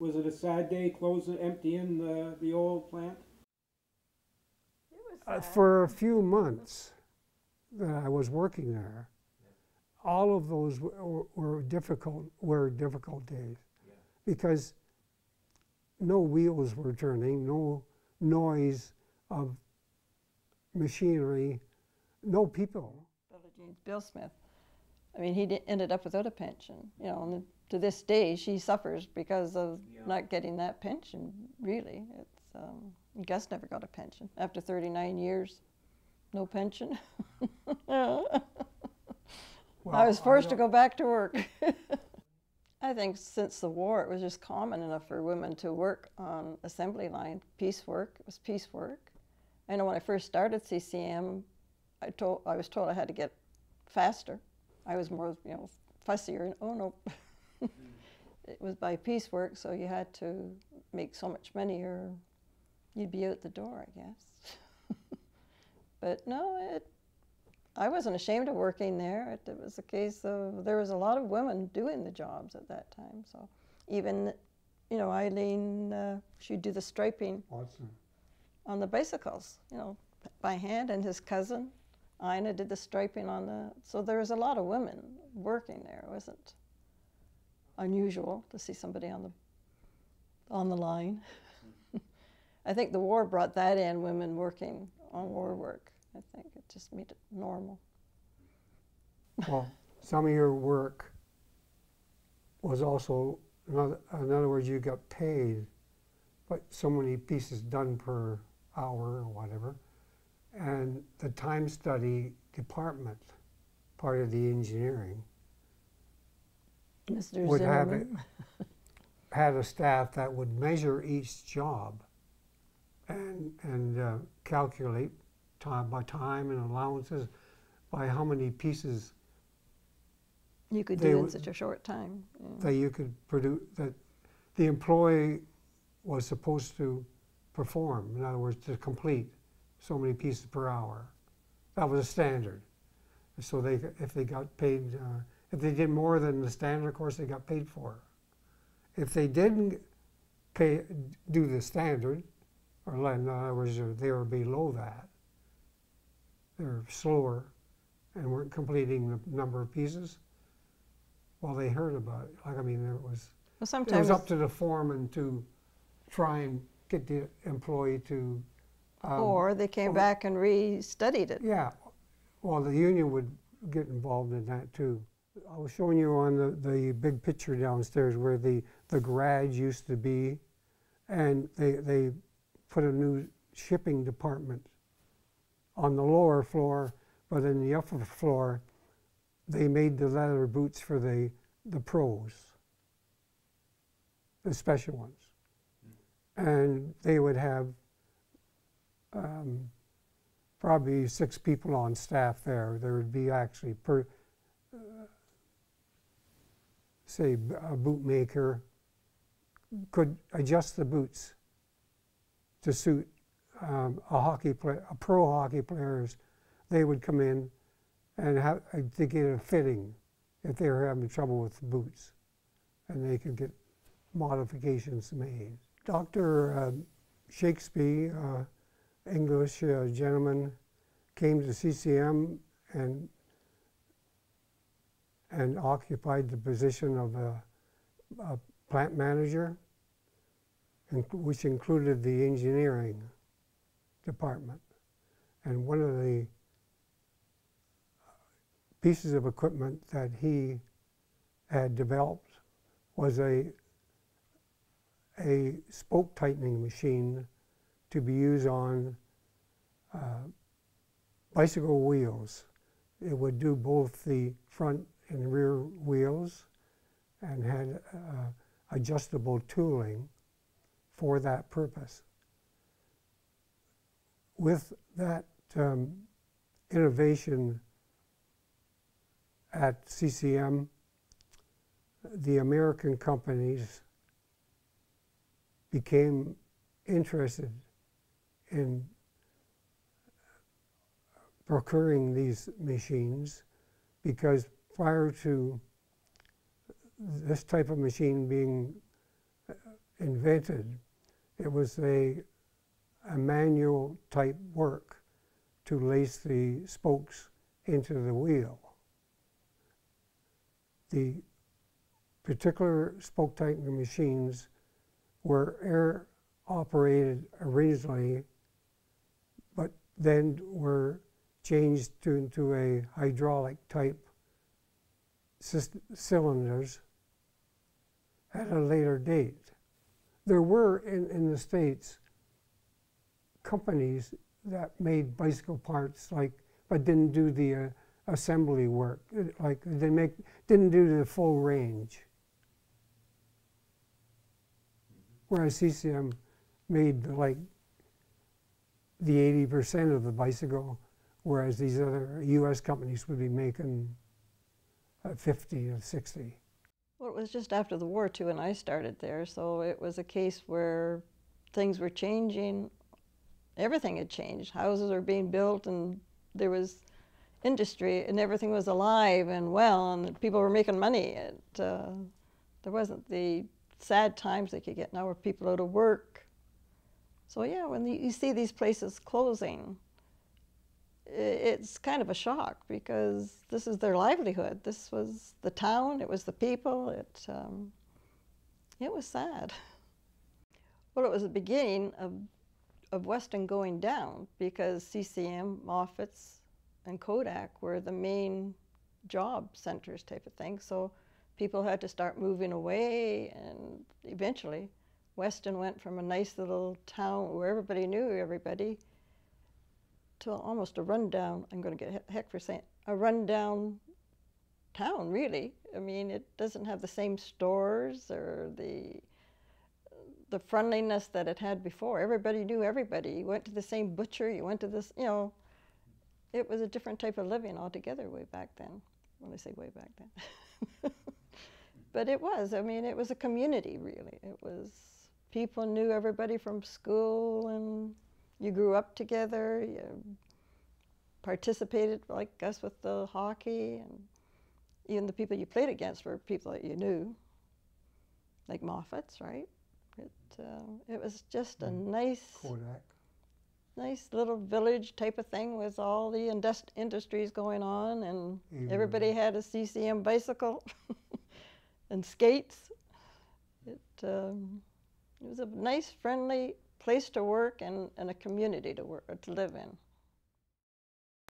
Was it a sad day closing, emptying the old plant? It was sad. For a few months that I was working there, all of those were difficult days, because no wheels were turning, no noise of machinery, no people. Bill Smith. I mean, he ended up without a pension. You know, and to this day, she suffers because of not getting that pension. Really, it's Gus never got a pension after 39 years, no pension. Well, I was forced to go back to work. I think since the war, it was just common enough for women to work on assembly line, piecework. It was piecework. I know when I first started CCM, I was told I had to get faster. I was more, you know, fussier. And, oh no, it was by piecework, so you had to make so much money, or you'd be out the door, I guess. But no, I wasn't ashamed of working there. It was a case of there was a lot of women doing the jobs at that time. So even, you know, Eileen, she'd do the striping on the bicycles, you know, by hand, and his cousin Ina did the striping on the. So there was a lot of women working there. It wasn't unusual to see somebody on the line. I think the war brought that in, women working on war work. I think it just made it normal. Well, some of your work was also, in other words, you got paid, but so many pieces done per hour or whatever. And the time study department, part of the engineering, Mr. would have had a staff that would measure each job and calculate time by time and allowances by how many pieces you could do in such a short time. That you could produce, that the employee was supposed to perform, in other words, to complete so many pieces per hour. That was a standard. So if they got paid, if they did more than the standard, of course, they got paid for. If they didn't do the standard, or in other words, they were below that, they were slower and weren't completing the number of pieces, well, they heard about it. Like, I mean, it was up to the foreman to try and get the employee to or they came back and re-studied it. Yeah, well, the union would get involved in that too. I was showing you on the big picture downstairs where the garage used to be, and they put a new shipping department on the lower floor, but in the upper floor, they made the leather boots for the pros, the special ones. And they would have probably 6 people on staff there. There would be actually, say, a bootmaker could adjust the boots to suit pro hockey players. They would come in and to get a fitting if they were having trouble with the boots, and they could get modifications made. Dr. Shakespeare, English gentleman, came to CCM and occupied the position of a plant manager, which included the engineering department. And one of the pieces of equipment that he had developed was a spoke tightening machine to be used on bicycle wheels. It would do both the front and rear wheels and had adjustable tooling for that purpose. With that innovation at CCM, the American companies became interested in procuring these machines, because prior to this type of machine being invented, it was a manual type work to lace the spokes into the wheel. The particular spoke tightening machines were air operated originally, but then were changed into a hydraulic type cylinders at a later date. There were in the States companies that made bicycle parts, but didn't do the assembly work. Didn't do the full range. Whereas CCM made like the 80% of the bicycle, whereas these other U.S. companies would be making 50 or 60. Well, it was just after the war too, and I started there, so it was a case where things were changing. Everything had changed. Houses were being built, and there was industry, and everything was alive and well, and people were making money. There wasn't the sad times that you get now where people out of work. So yeah, when you see these places closing, it's kind of a shock, because this is their livelihood. This was the town, it was the people, it was sad. Well, it was the beginning of Weston going down, because CCM, Moffat's, and Kodak were the main job centers type of thing. So people had to start moving away, and eventually Weston went from a nice little town where everybody knew everybody to almost a rundown, I'm going to get heck for saying, a rundown town, really. I mean, it doesn't have the same stores or the friendliness that it had before. Everybody knew everybody. You went to the same butcher, you went to this, you know, it was a different type of living altogether way back then, when I say way back then. But it was, I mean, it was a community, really. It was, people knew everybody from school, and you grew up together, you participated, like us, with the hockey, and even the people you played against were people that you knew, like Moffat's, right? It was just a nice little village type of thing with all the industries going on, and everybody had a CCM bicycle and skates. It was a nice, friendly place to work, and a community to live in.